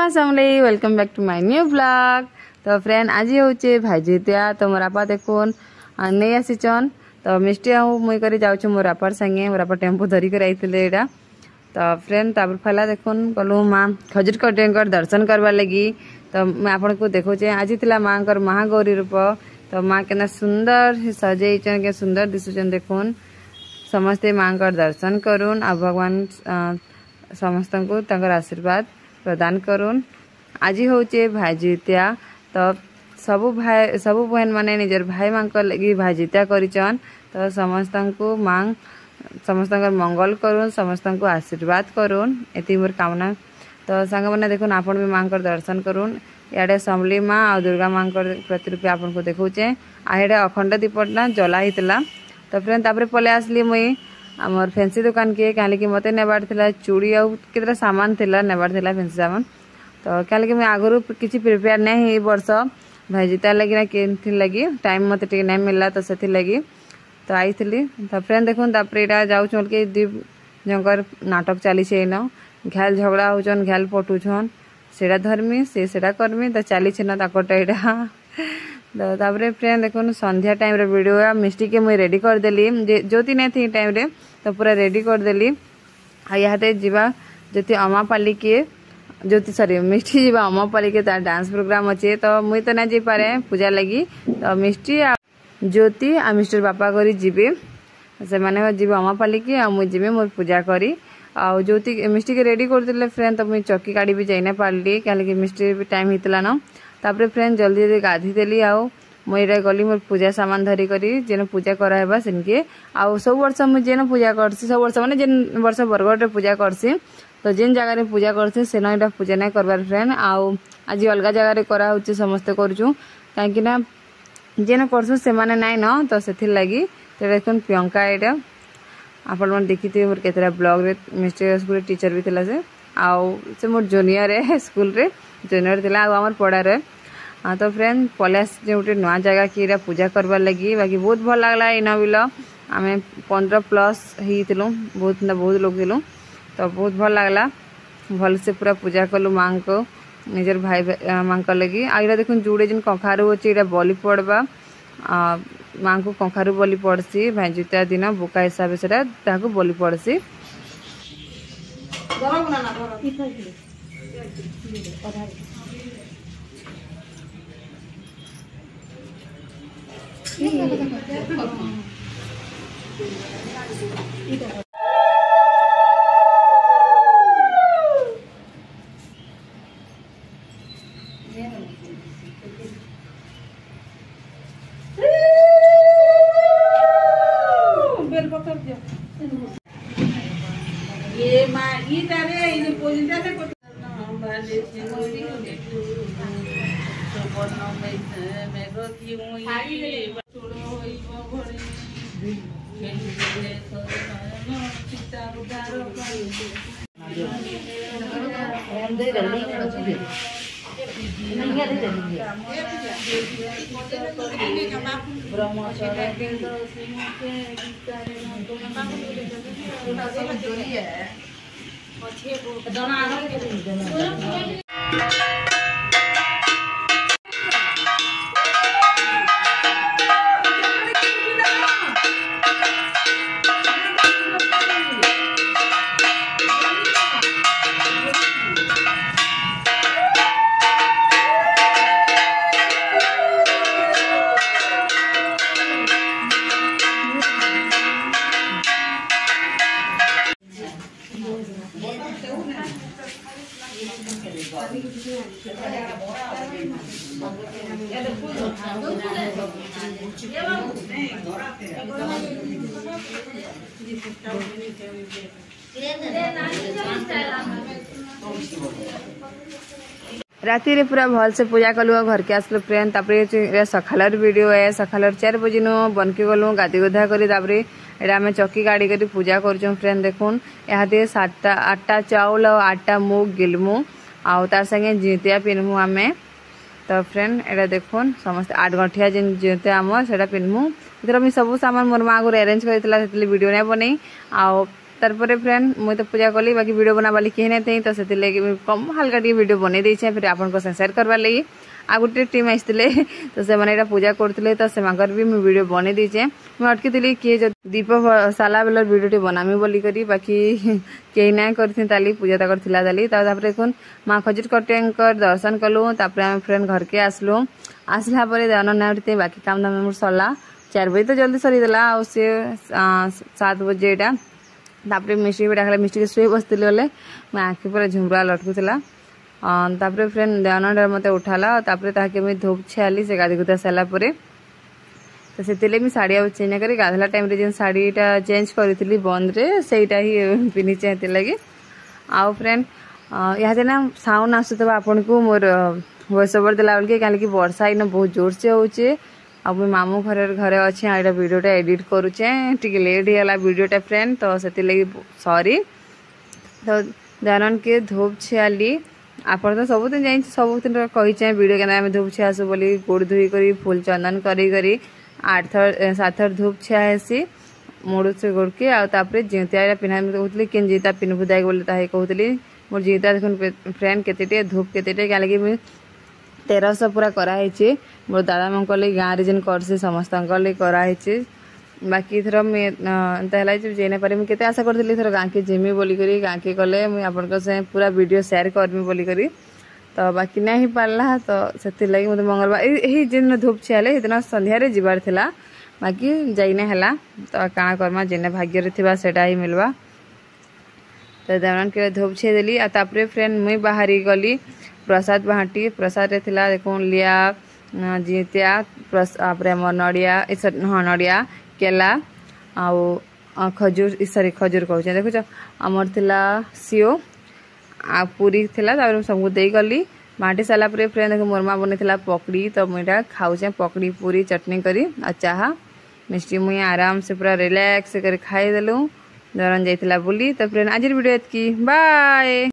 Aslam welcome back to my new blog. तो friend आज हूँ भाईजितिया। तो मोर आपा देखुन नहीं आसीचन। तो मिष्टी आऊँ मुई कर जाऊँ मोर आपार संगे। मोर आपा टेम्पो धरिक आइले एटा। तो फ्रेंड तापर फैला देखुन गलु माँ खजुर कटेंकर दर्शन करवार लगी। तो मैं आपन को देखुचे आज थिला माँ कर महागौरी रूप। तो माँ के सुंदर सजेचन के सुंदर दिशुचन देखुन। समस्ते माँ कर दर्शन करुन आ भगवान समस्त को तंकर आशीर्वाद प्रदान करुन। आज हूँ भाईजितिया। तो सबू बहन माने निजर भाई माँ लगी भाईजितिया करिचन। तो समस्त को माँ समस्त मंगल करुन, समस्त को आशीर्वाद करुन, एति मोर कामना। तो सांग मैंने देखुन आपन भी माँ दर्शन करुन। इे समली माँ आ दुर्गा माँ प्रतिरूपी आपन को देखुचे। आड़े अखंड दीपटा जला होता। तो फ्रेंड तापर पले आसली मुई आमर फैंसी दुकान के कहीं मत नेबार थिला चूड़ी आउ केतरा सामान थिला नेबार थिला फैंसी सामान। तो कहीं मैं आगु किसी प्रिपेयर नहीं वर्ष भाईजितिया लगी ना कि लगी टाइम मत नहीं मिलला। तो से लगी तो आई थी। तो फ्रेंड देखुन तापर यहाँ जाऊँ के दी जंकर नाटक चली घायल झगड़ा होचन घायल पटुछन सेटा धरमी सेटा करमी। तो चली ना ताकटा यहाँ। तो तापर फ्रेंड देखुन संध्या टाइम रे वीडियो मिष्टी के मुई रेडी कर देली ज्योति नहीं थी टाइम रे। तो पूरा रेडी कर देली। आ यहाँ जीवा ज्योति अमापाली के ज्योति सॉरी मिष्टी जीवा अमापाली के तार डांस प्रोग्राम अच्छे। तो मुई तो नहीं जी पारे पूजा लगी। तो मिष्टी ज्योति आ मिस्टर बापा करी जीवे से माने जीवे अमापाली के आ मुई जीवे मोर पूजा करी। आ ज्योति मिष्टी के रेडी कर देले फ्रेंड। तो मुई चक्की काढ़ी भी जाई ना पारली कहीं मिष्टी भी टाइम होता ना। तापर फ्रेंड जल्दी जल्दी गाधी देली। आउ मुझे गली मोर पूजा सामान धरी करी जेन पूजा कराइबा सेनके। आउ सब वर्ष मुझे जेन पूजा करसी सब वर्ष माने जेन वर्ष बरगढ़ पूजा करसी। तो जेन जगह पूजा करसी सेन यहाँ पूजा नहीं करबार फ्रेंड। आउ आज अलग जगह करा होची समस्ते करूँ कहीं ना जेन करसु से माने नाई न। तो से लगी तो देखुन प्रियंका यहाँ आपण मैंने देखी थे मोर केतरा ब्लॉग रे मिस्टर स्कूल टीचर भी थिला से आउ से मोर जूनियर है स्कूल रे जूनियर थिला आमर पढ़ार। हाँ तो फ्रेंड पलास जो गोटे नुआ जगह की पूजा करवार लगी बाकी बहुत भल लगला। इन बिल आम 15+ होलु बहुत लोग थिलु। तो बहुत भल लगला भल से पूरा पूजा कलु माँ को निजर भाई माँ लगी। आइरा देखुन जुड़े जिन कखारू अच्छे यहाँ बलि पड़वा माँ को कखारू बलि पड़सी भाईजितिया दिन बुका हिसाब से बलि पड़सी। ये माँ इधर इन पोजिशन से कुछ राति रे पूरा भल से पूजा कलु घर के आसलु फ्रेंड। तापर सखालर वीडियो है सखालर 4 बजे नु बन के गलु गादी गोधा करी। तापर एटा आम चक्की गाड़ी करी पूजा करूँ फ्रेंड। देखुन यहाँ 8टा चाउल 8टा मुग गिलमु आउ तार संगे जितिया पिन्हमु आमे। तो फ्रेंड एटा देखुन समस्त 8 गंठिया जिन जितिया आम से पिन्हमु। इधर मुझे सब सामान मोर माँ को अरेंज कर वीडियो नहीं बन। तार पर फ्रेंड मुझे तो पूजा कली बाकी वीडियो बनावाली कहीं नहीं थी तो से कम हल्का टी वीडियो बन देछे फिर आपन शेयर करवा लगी आ गोटे टीम आसते तो से पूजा करते तो से भी मुझे वीडियो बन देचे मुझे अटकी थी किए दीप साला बेल वीडियो बनामी बोली करी बाकी कहीं ना करी पूजा तक ताली देखुन माँ खजुर कटेंकर दर्शन कलु आम फ्रेंड घर के आसलु आसला देवन बाकी काम दाम सरला 4 बजे तो जल्दी सरीदेला आ 7 बजे यहाँ मिस्टी भी डाकला मिस्टी के शुए बसती बोले मैं आखि पूरा झुमरा लटकुला तापर फ्रेंड देवन मत उठाला तापर धूप छाली से गाधी गुधा सारापर तो से मुझे साड़ी आ चेंज कर गाधला टाइम रे शाढ़ीटा चेंज करी बंद रे सहीटा ही पिंधीचे हेती लगी आउ फ्रेंड यहाँ ना साउंड आसुव आपन को मोर वॉइस ओवर देला बेल कहीं वर्षा इन बहुत जोर से होचे आ मुझे मामू घरे अच्छे यहाँ वीडियोटा एडिट करुचे टी लेट होगा वीडियोटा फ्रेंड तो से सॉरी तो जानन के धूप छियाली आप तो सबुदिन जाए सबुदिन कही वीडियो के धूप छियासु बोली गोड़ धोई कर फुल चंदन करी 8 थर 7 थर धूप छिया हेसी मुड़ से गोड़ के आउे जीता पिन्हा कहते कि जीता पिन्ह पुदा बोले कहती मोर जीता देखुन फ्रेंड केते धूप केते क्या लगे 1300 पूरा कराई मोर दादा मन गाँव में जेन करसी समस्त कराई बाकी थर मुझे जेने पारे मुझे आशा करी थर गाँव के जिमी बोलिक गाँव के गले मुझे आपन पूरा वीडियो शेयर करमी बोलिक तो बाकी नहीं पारला तो से लगी मतलब मंगलवार यही जिन धूप छियाले सेदिन संध्यारे जीवार थिला बाकी जाइने हला तो काଣା करमा जेने भाग्य थिबा सेटा ही मिलवा तो देवन के धूप छेदेली आ तापरे फ्रेंड मुई बाहरी गली प्रसाद बाहाटी प्रसाद रे थिला देखो लिया जीतिया आम नड़िया हाँ नड़िया केला आ खजूर सॉरी खजूर कहूँ देखुच आमर थिला सीओ आ पूरी थिला तापर सबको दे गली बांटी सारा पर फ्रेंड देखो मोरमा बनी पकड़ी तो मुझे खाऊचे पकड़ी पूरी चटनी करी आ चाहा मिस्टी मुई आराम से पूरा रिलैक्स कर खाईदेलु दरन जाइला बुली तो फ्रेंड आज वीडियो एतकी बाय।